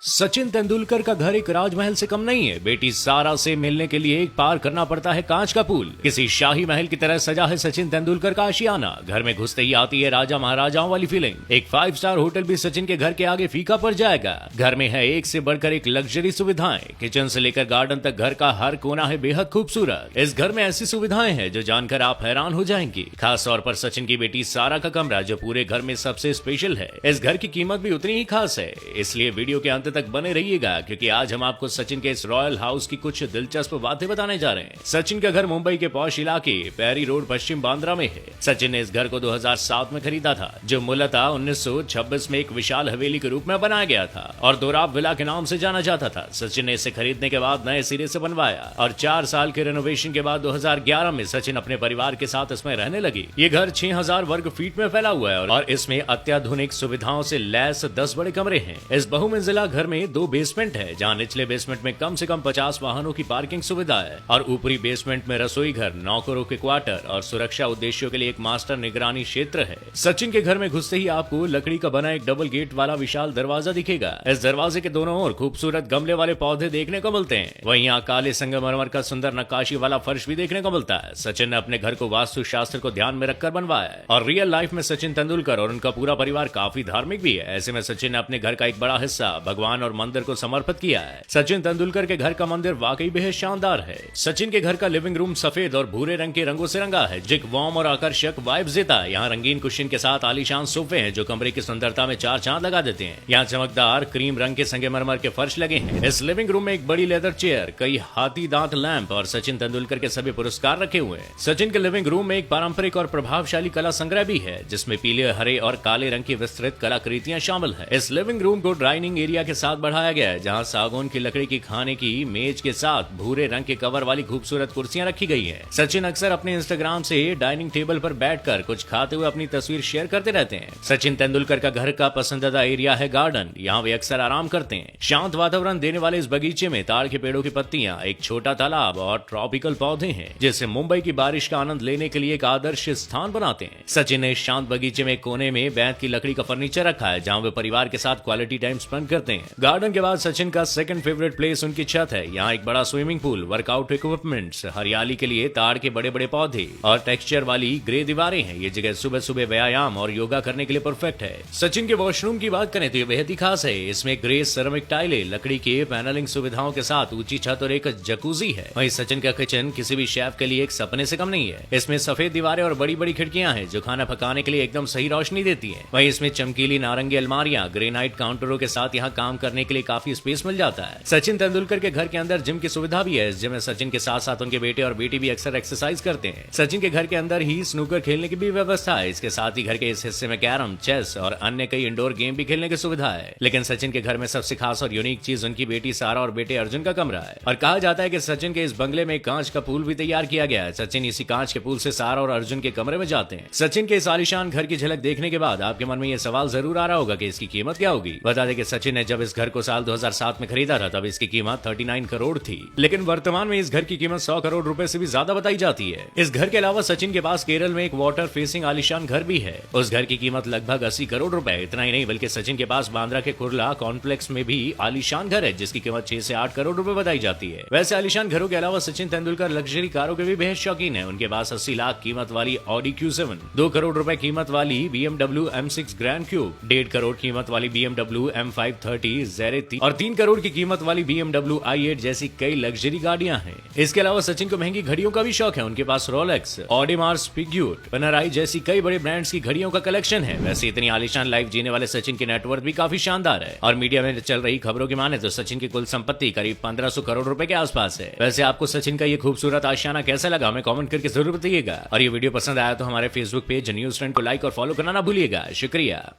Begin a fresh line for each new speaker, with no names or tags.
सचिन तेंदुलकर का घर एक राजमहल से कम नहीं है। बेटी सारा से मिलने के लिए एक पार करना पड़ता है कांच का पुल। किसी शाही महल की तरह सजा है सचिन तेंदुलकर का आशियाना। घर में घुसते ही आती है राजा महाराजाओं वाली फीलिंग। एक 5 स्टार होटल भी सचिन के घर के आगे फीका पड़ जाएगा। घर में है एक से बढ़कर एक लग्जरी सुविधाएं। किचन से लेकर गार्डन तक घर का हर कोना है बेहद खूबसूरत। इस घर में ऐसी सुविधाएं हैं जो जानकर आप हैरान हो जाएंगी। खास तौर पर सचिन की बेटी सारा का कमरा जो पूरे घर में सबसे स्पेशल है। इस घर की कीमत भी उतनी ही खास है, इसलिए वीडियो के अंत तक बने रहिएगा क्योंकि आज हम आपको सचिन के इस रॉयल हाउस की कुछ दिलचस्प बातें बताने जा रहे हैं। सचिन का घर मुंबई के पॉश इलाके पैरी रोड पश्चिम बांद्रा में है। सचिन ने इस घर को 2007 में खरीदा था जो मूलतः 1926 में एक विशाल हवेली के रूप में बनाया गया था और दोराब विला के नाम से जाना जाता था। सचिन ने इसे खरीदने के बाद नए सिरे से बनवाया और 4 साल के रेनोवेशन के बाद 2011 में सचिन अपने परिवार के साथ इसमें रहने लगी। ये घर 6000 वर्ग फीट में फैला हुआ है और इसमें अत्याधुनिक सुविधाओं से लैस 10 बड़े कमरे हैं। इस बहुमंजिला घर में 2 बेसमेंट है जहां निचले बेसमेंट में कम से कम 50 वाहनों की पार्किंग सुविधा है और ऊपरी बेसमेंट में रसोई घर, नौकरों के क्वार्टर और सुरक्षा उद्देश्यों के लिए एक मास्टर निगरानी क्षेत्र है। सचिन के घर में घुसते ही आपको लकड़ी का बना एक डबल गेट वाला विशाल दरवाजा दिखेगा। इस दरवाजे के दोनों ओर खूबसूरत गमले वाले पौधे देखने को मिलते हैं। वहीं यहाँ काले संगमरमर का सुंदर नक्काशी वाला फर्श भी देखने को मिलता है। सचिन ने अपने घर को वास्तु शास्त्र को ध्यान में रखकर बनवाया है और रियल लाइफ में सचिन तेंदुलकर और उनका पूरा परिवार काफी धार्मिक भी है। ऐसे में सचिन ने अपने घर का एक बड़ा हिस्सा भगवान और मंदिर को समर्पित किया है। सचिन तेंदुलकर के घर का मंदिर वाकई बेहद शानदार है। सचिन के घर का लिविंग रूम सफेद और भूरे रंग के रंगों से रंगा है जो वार्म और आकर्षक वाइब्स देता है। यहाँ रंगीन कुशन के साथ आलीशान सोफे हैं जो कमरे की सुंदरता में 4 चांद लगा देते हैं। यहाँ चमकदार क्रीम रंग के संगमरमर के फर्श लगे हैं। इस लिविंग रूम में एक बड़ी लेदर चेयर, कई हाथी दांत लैंप और सचिन तेंदुलकर के सभी पुरस्कार रखे हुए हैं। सचिन के लिविंग रूम में एक पारंपरिक और प्रभावशाली कला संग्रह भी है जिसमें पीले, हरे और काले रंग की विस्तृत कलाकृतियां शामिल है। इस लिविंग रूम को डाइनिंग एरिया के साथ बढ़ाया गया है जहाँ सागौन की लकड़ी की खाने की मेज के साथ भूरे रंग के कवर वाली खूबसूरत कुर्सियां रखी गई हैं। सचिन अक्सर अपने इंस्टाग्राम से डाइनिंग टेबल पर बैठकर कुछ खाते हुए अपनी तस्वीर शेयर करते रहते हैं। सचिन तेंदुलकर का घर का पसंदीदा एरिया है गार्डन। यहाँ वे अक्सर आराम करते हैं। शांत वातावरण देने वाले इस बगीचे में ताड़ के पेड़ों की पत्तियां, एक छोटा तालाब और ट्रॉपिकल पौधे हैं जिससे मुंबई की बारिश का आनंद लेने के लिए एक आदर्श स्थान बनाते हैं। सचिन ने शांत बगीचे में कोने में बैंत की लकड़ी का फर्नीचर रखा है जहाँ वे परिवार के साथ क्वालिटी टाइम स्पेंड करते हैं। गार्डन के बाद सचिन का सेकंड फेवरेट प्लेस उनकी छत है। यहाँ एक बड़ा स्विमिंग पूल, वर्कआउट इक्विपमेंट्स, हरियाली के लिए ताड़ के बड़े बड़े पौधे और टेक्सचर वाली ग्रे दीवारें हैं। ये जगह सुबह सुबह व्यायाम और योगा करने के लिए परफेक्ट है। सचिन के वॉशरूम की बात करें तो ये बेहद ही खास है। इसमें ग्रे सेरेमिक टाइलें, लकड़ी के पैनलिंग सुविधाओं के साथ ऊंची छत और एक जकूजी है। वहीं सचिन का किचन किसी भी शेफ के लिए एक सपने से कम नहीं है। इसमें सफेद दीवारें और बड़ी बड़ी खिड़कियां हैं जो खाना पकाने के लिए एकदम सही रोशनी देती है। वहीं इसमें चमकीली नारंगी अलमारियां, ग्रेनाइट काउंटरों के साथ यहाँ काम करने के लिए काफी स्पेस मिल जाता है। सचिन तेंदुलकर के घर के अंदर जिम की सुविधा भी है। इस जिम में सचिन के साथ साथ उनके बेटे और बेटी भी अक्सर एक्सरसाइज करते हैं। सचिन के घर के अंदर ही स्नूकर खेलने की भी व्यवस्था है। इसके साथ ही घर के इस हिस्से में कैरम, चेस और अन्य कई इंडोर गेम भी खेलने की सुविधा है। लेकिन सचिन के घर में सबसे खास और यूनिक चीज उनकी बेटी सारा और बेटे अर्जुन का कमरा है और कहा जाता है कि सचिन के इस बंगले में कांच का पूल भी तैयार किया गया है। सचिन इसी कांच के पूल से सारा और अर्जुन के कमरे में जाते हैं। सचिन के इस आलीशान घर की झलक देखने के बाद आपके मन में यह सवाल जरूर आ रहा होगा कि इसकी कीमत क्या होगी। बता दें कि सचिन ने जब इस घर को साल 2007 में खरीदा था तब इसकी कीमत 39 करोड़ थी, लेकिन वर्तमान में इस घर की कीमत 100 करोड़ रुपए से भी ज्यादा बताई जाती है। इस घर के अलावा सचिन के पास केरल में एक वाटर फेसिंग आलीशान घर भी है। उस घर की कीमत लगभग 80 करोड़ रुपए। इतना ही नहीं बल्कि सचिन के पास बांद्रा के कुर्ला कॉम्प्लेक्स में भी आलीशान घर है जिसकी कीमत 6 से 8 करोड़ रुपए बताई जाती है। वैसे आलीशान घरों के अलावा सचिन तेंदुलकर लग्जरी कारों के भी बेहद शौकीन है। उनके पास 80 लाख कीमत वाली ऑडी Q7, 2 करोड़ रुपए कीमत वाली BMW M6 grand cube, 1.5 crore कीमत वाली BMW M530 Zere और 3 करोड़ की कीमत वाली BMW i8 जैसी कई लग्जरी गाड़ियां हैं। इसके अलावा सचिन को महंगी घड़ियों का भी शौक है। उनके पास रोलेक्स, ऑडिमार्स, पिग्यूट, पेनराई जैसी कई बड़े ब्रांड्स की घड़ियों का कलेक्शन है। वैसे इतनी आलीशान लाइफ जीने वाले सचिन की नेटवर्थ भी काफी शानदार है और मीडिया में चल रही खबरों की माने तो सचिन की कुल संपत्ति करीब 1500 करोड़ रुपए के आसपास है। वैसे आपको सचिन का ये खूबसूरत आशियाना कैसा लगा हमें कमेंट करके जरूर बताइएगा और ये वीडियो पसंद आया तो हमारे फेसबुक पेज न्यूज़ ट्रेंड को लाइक और फॉलो करना ना भूलिएगा। शुक्रिया।